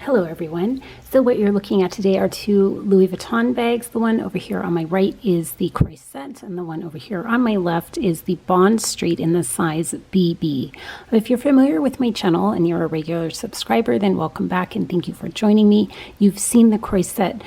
Hello everyone. So what you're looking at today are two Louis Vuitton bags. The one over here on my right is the Croisette, and the one over here on my left is the Bond Street in the size BB. If you're familiar with my channel and you're a regular subscriber, then welcome back and thank you for joining me. You've seen the Croisette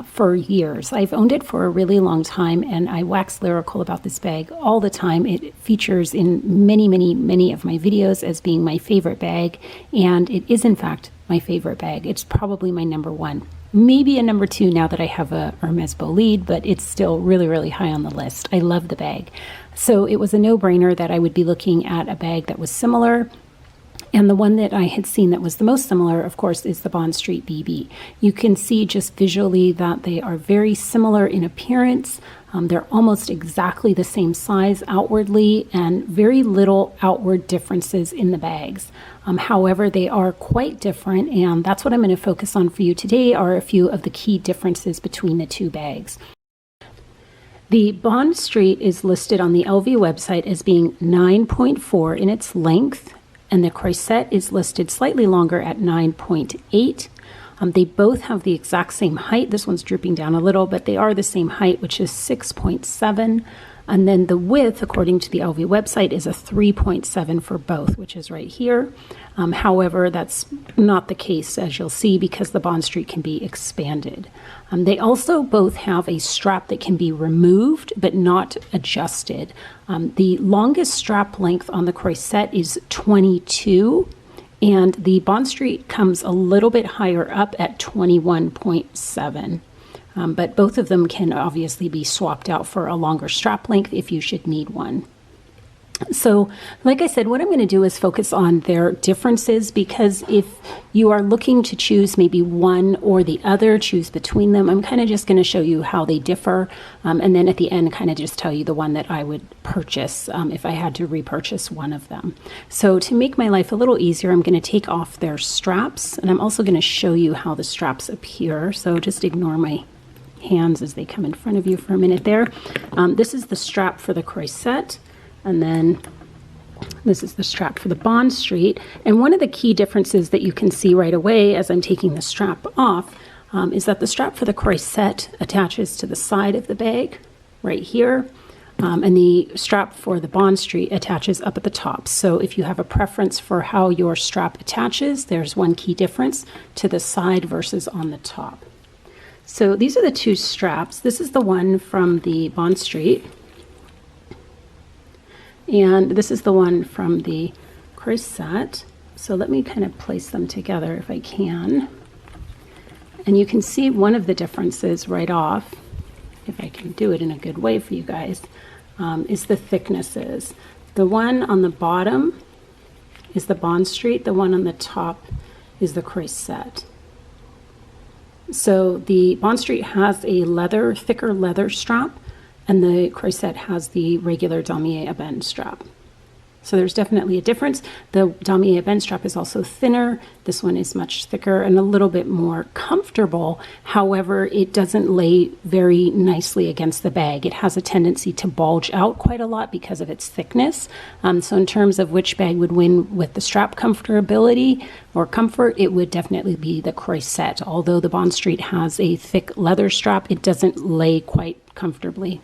for years. I've owned it for a really long time and I wax lyrical about this bag all the time. It features in many of my videos as being my favorite bag, and it is in fact my favorite bag. It's probably my number one, maybe a number two now that I have a Hermes Bolide, but it's still really high on the list. I love the bag. So it was a no-brainer that I would be looking at a bag that was similar. And the one that I had seen that was the most similar, of course, is the Bond Street BB. You can see just visually that they are very similar in appearance. They're almost exactly the same size outwardly and very little outward differences in the bags. However, they are quite different, and that's what I'm going to focus on for you today are a few of the key differences between the two bags. The Bond Street is listed on the LV website as being 9.4 in its length, and the Croisette is listed slightly longer at 9.8. They both have the exact same height. This one's drooping down a little, but they are the same height, which is 6.7. And then the width, according to the LV website, is a 3.7 for both, which is right here. However, that's not the case, as you'll see, because the Bond Street can be expanded. They also both have a strap that can be removed, but not adjusted. The longest strap length on the Croisette is 22. And the Bond Street comes a little bit higher up at 21.7. But both of them can obviously be swapped out for a longer strap length if you should need one. So, like I said, what I'm going to do is focus on their differences, because if you are looking to choose maybe one or the other, choose between them, I'm kind of just going to show you how they differ, and then at the end kind of just tell you the one that I would purchase if I had to repurchase one of them. So to make my life a little easier, I'm going to take off their straps, and I'm also going to show you how the straps appear. So just ignore my hands as they come in front of you for a minute there. This is the strap for the Croisette. And then this is the strap for the Bond Street. And one of the key differences that you can see right away as I'm taking the strap off is that the strap for the Croisette attaches to the side of the bag right here. And the strap for the Bond Street attaches up at the top. So if you have a preference for how your strap attaches, there's one key difference to the side versus on the top. So these are the two straps. This is the one from the Bond Street. And this is the one from the Croisette. So let me kind of place them together if I can. And you can see one of the differences right off, if I can do it in a good way for you guys, is the thicknesses. The one on the bottom is the Bond Street. The one on the top is the Croisette. So the Bond Street has a thicker leather strap, and the Croisette has the regular damier ebene strap. So there's definitely a difference. The damier ebene strap is also thinner. This one is much thicker and a little bit more comfortable. However, it doesn't lay very nicely against the bag. It has a tendency to bulge out quite a lot because of its thickness. So in terms of which bag would win with the strap comfortability or comfort, it would definitely be the Croisette. Although the Bond Street has a thick leather strap, it doesn't lay quite comfortably.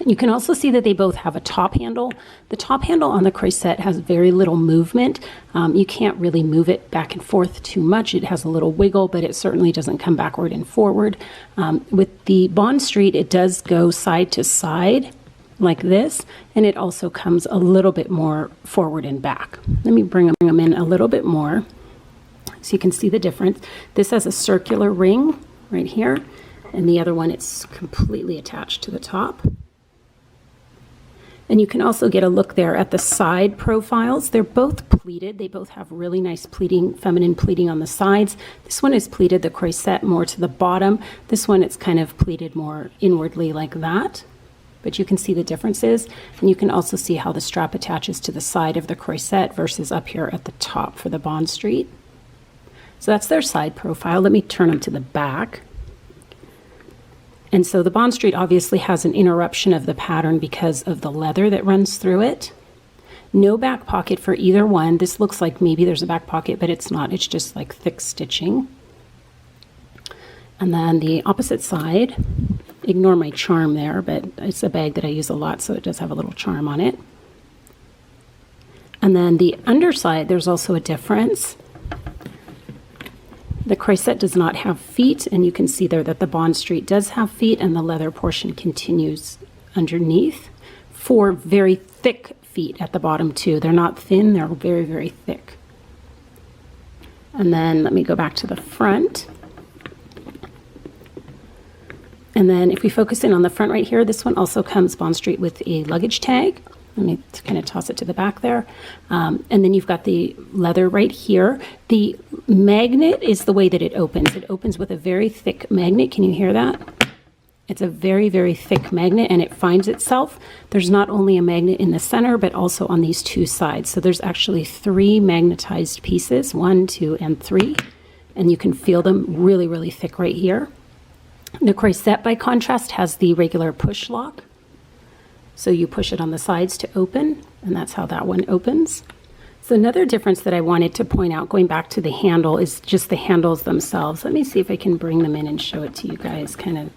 You can also see that they both have a top handle. The top handle on the Croisette has very little movement. You can't really move it back and forth too much. It has a little wiggle, but it certainly doesn't come backward and forward. With the Bond Street, it does go side to side like this, and it also comes a little bit more forward and back. Let me bring them in a little bit more so you can see the difference. This has a circular ring right here, and the other one it's completely attached to the top. And you can also get a look there at the side profiles. They're both pleated. They both have really nice pleating, feminine pleating on the sides. This one is pleated, the Croisette, more to the bottom. This one, it's kind of pleated more inwardly like that. But you can see the differences. And you can also see how the strap attaches to the side of the Croisette versus up here at the top for the Bond Street. So that's their side profile. Let me turn them to the back. And so the Bond Street obviously has an interruption of the pattern because of the leather that runs through it. No back pocket for either one. This looks like maybe there's a back pocket, but it's not. It's just like thick stitching. And then the opposite side, ignore my charm there, but it's a bag that I use a lot, so it does have a little charm on it. And then the underside, there's also a difference. The Croisette does not have feet, and you can see there that the Bond Street does have feet, and the leather portion continues underneath. 4 very thick feet at the bottom too. They're not thin, they're very, very thick. And then let me go back to the front. And then if we focus in on the front right here, this one also comes Bond Street with a luggage tag. Let me kind of toss it to the back there. And then you've got the leather right here. The magnet is the way that it opens. It opens with a very thick magnet. Can you hear that? It's a very, very thick magnet, and it finds itself. There's not only a magnet in the center, but also on these 2 sides. So there's actually 3 magnetized pieces, 1, 2, and 3. And you can feel them really, really thick right here. The Croisette, by contrast, has the regular push lock. So you push it on the sides to open, and that's how that one opens. So another difference that I wanted to point out, going back to the handle, is just the handles themselves. Let me see if I can bring them in and show it to you guys kind of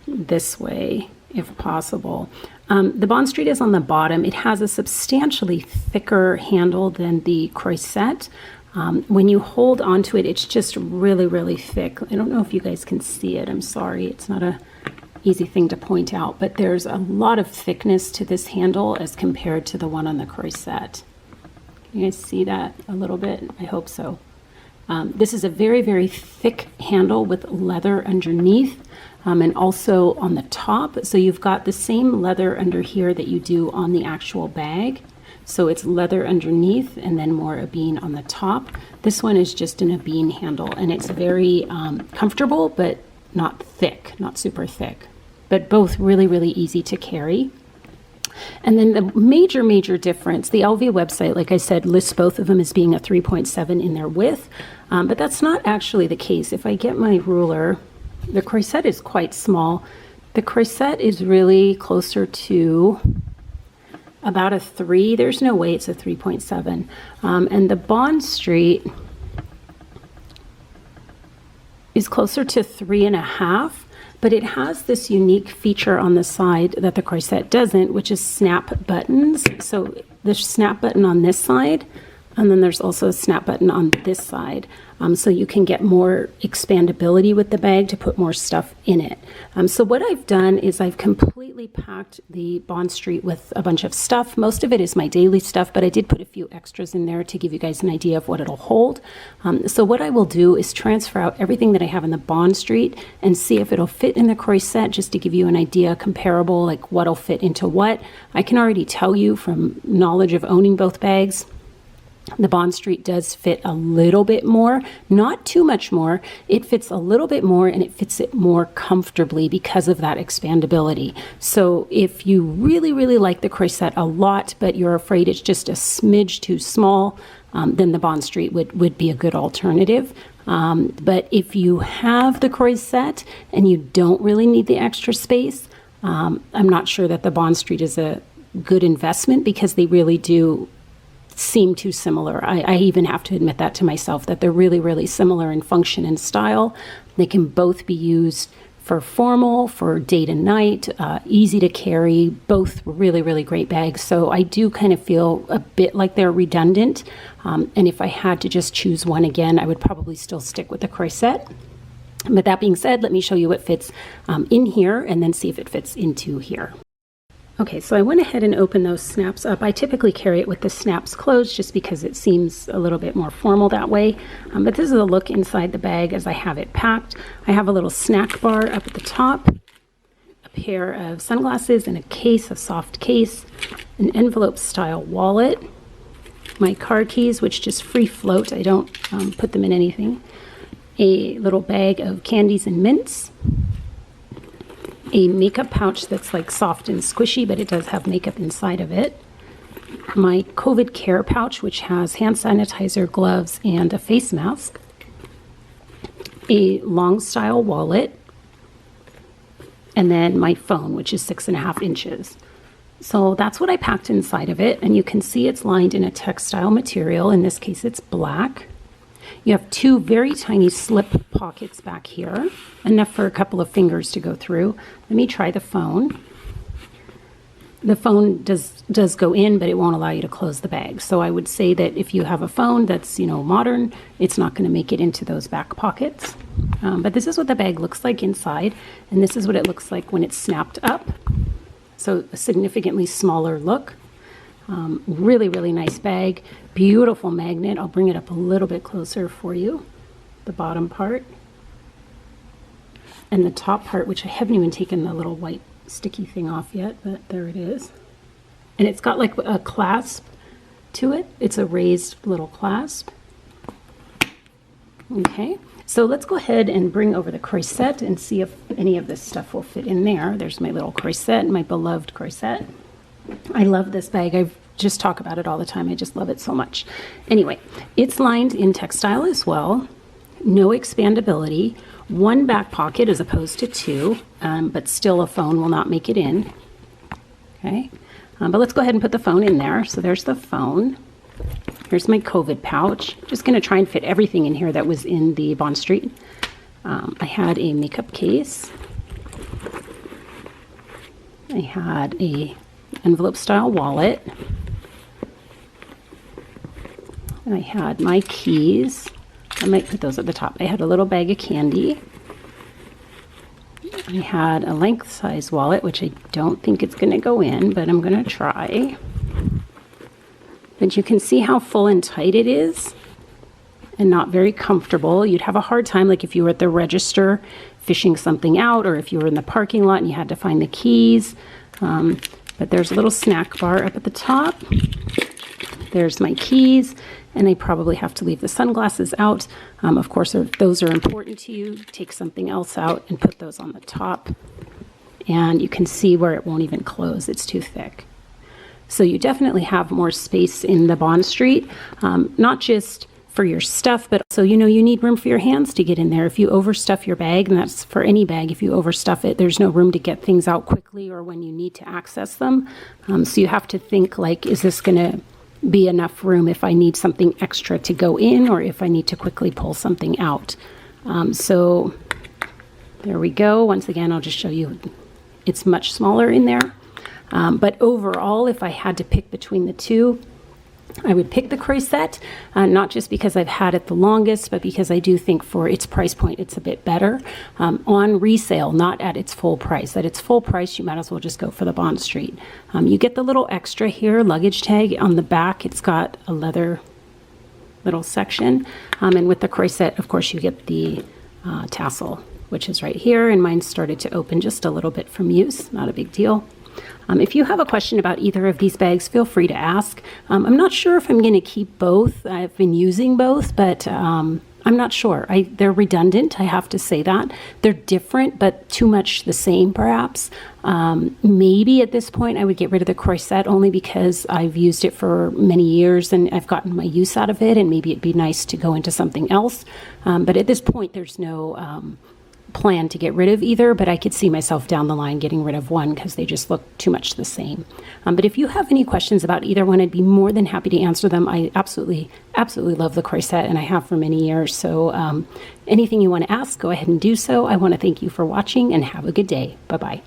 this way, if possible. The Bond Street is on the bottom. It has a substantially thicker handle than the Croisette. When you hold onto it, it's just really, really thick. I don't know if you guys can see it. I'm sorry. It's not a easy thing to point out, but there's a lot of thickness to this handle as compared to the one on the Croisette. Can you guys see that a little bit? I hope so. This is a very, very thick handle with leather underneath, and also on the top. So you've got the same leather under here that you do on the actual bag. So it's leather underneath and then more abine on the top. This one is just an abine handle, and it's very comfortable, but not thick, not super thick, but both really, really easy to carry. And then the major, major difference, the LV website, like I said, lists both of them as being a 3.7 in their width, but that's not actually the case. If I get my ruler, the Croisette is quite small. The Croisette is really closer to about a 3. There's no way it's a 3.7. And the Bond Street is closer to 3.5, but it has this unique feature on the side that the Croisette doesn't, which is snap buttons. So there's snap button on this side, and then there's also a snap button on this side. So you can get more expandability with the bag to put more stuff in it. So what I've done is I've completely packed the Bond Street with a bunch of stuff. Most of it is my daily stuff, but I did put a few extras in there to give you guys an idea of what it'll hold. So what I will do is transfer out everything that I have in the Bond Street and see if it'll fit in the Croisette, just to give you an idea comparable, like what'll fit into what. I can already tell you from knowledge of owning both bags, the Bond Street does fit a little bit more, not too much more. It fits a little bit more, and it fits it more comfortably because of that expandability. So if you really, really like the Croisette a lot, but you're afraid it's just a smidge too small, then the Bond Street would be a good alternative. But if you have the Croisette and you don't really need the extra space, I'm not sure that the Bond Street is a good investment, because they really do seem too similar. I even have to admit that to myself, that they're really, really similar in function and style. They can both be used for formal, for day to night, easy to carry, both really, really great bags. So I do kind of feel a bit like they're redundant. And if I had to just choose one again, I would probably still stick with the Croisette. But that being said, let me show you what fits in here and then see if it fits into here. Okay, so I went ahead and opened those snaps up. I typically carry it with the snaps closed just because it seems a little bit more formal that way. But this is a look inside the bag as I have it packed. I have a little snack bar up at the top, a pair of sunglasses in a case, a soft case, an envelope style wallet, my car keys, which just free float. I don't put them in anything. A little bag of candies and mints. A makeup pouch that's like soft and squishy, but it does have makeup inside of it. My COVID care pouch, which has hand sanitizer, gloves, and a face mask. A long style wallet. And then my phone, which is 6.5 inches. So that's what I packed inside of it, and you can see it's lined in a textile material. In this case, it's black. You have two very tiny slip pockets back here, enough for a couple of fingers to go through. Let me try the phone. The phone does go in, but it won't allow you to close the bag. So I would say that if you have a phone that's, modern, it's not going to make it into those back pockets. But this is what the bag looks like inside, and this is what it looks like when it's snapped up. So a significantly smaller look. Really, really nice bag. Beautiful magnet. I'll bring it up a little bit closer for you. The bottom part. And the top part, which I haven't even taken the little white sticky thing off yet, but there it is. And it's got like a clasp to it. It's a raised little clasp. Okay, so let's go ahead and bring over the Croisette and see if any of this stuff will fit in there. There's my little Croisette, my beloved Croisette. I love this bag. I just talk about it all the time. I just love it so much. Anyway, it's lined in textile as well. No expandability. One back pocket as opposed to two, but still a phone will not make it in. Okay, but let's go ahead and put the phone in there. So there's the phone. Here's my COVID pouch. Just going to try and fit everything in here that was in the Bond Street. I had a makeup case. I had a envelope style wallet. And I had my keys. I might put those at the top. I had a little bag of candy. I had a length-size wallet, which I don't think it's going to go in, but I'm going to try. But you can see how full and tight it is and not very comfortable. You'd have a hard time, like if you were at the register fishing something out, or if you were in the parking lot and you had to find the keys. But there's a little snack bar up at the top. There's my keys, and I probably have to leave the sunglasses out. Of course, if those are important to you, take something else out and put those on the top. And you can see where it won't even close. It's too thick. So you definitely have more space in the Bond Street, not just for your stuff, but also, you need room for your hands to get in there. If you overstuff your bag, and that's for any bag, if you overstuff it, there's no room to get things out quickly or when you need to access them. So you have to think like, is this going to be enough room if I need something extra to go in, or if I need to quickly pull something out. So there we go. Once again, I'll just show you it's much smaller in there. But overall, if I had to pick between the two, I would pick the Croisette, not just because I've had it the longest, but because I do think for its price point, it's a bit better. On resale, not at its full price. At its full price, you might as well just go for the Bond Street. You get the little extra here, luggage tag. On the back, it's got a leather little section. And with the Croisette, of course, you get the tassel, which is right here. And mine started to open just a little bit from use. Not a big deal. If you have a question about either of these bags, feel free to ask. I'm not sure if I'm going to keep both. I've been using both, but I'm not sure. They're redundant, I have to say that. They're different, but too much the same, perhaps. Maybe at this point I would get rid of the Croisette, only because I've used it for many years and I've gotten my use out of it, and maybe it'd be nice to go into something else. But at this point, there's no plan to get rid of either, but I could see myself down the line getting rid of one because they just look too much the same. But if you have any questions about either one, I'd be more than happy to answer them. I absolutely love the Croisette, and I have for many years. So anything you want to ask, go ahead and do so. I want to thank you for watching, and have a good day. Bye-bye.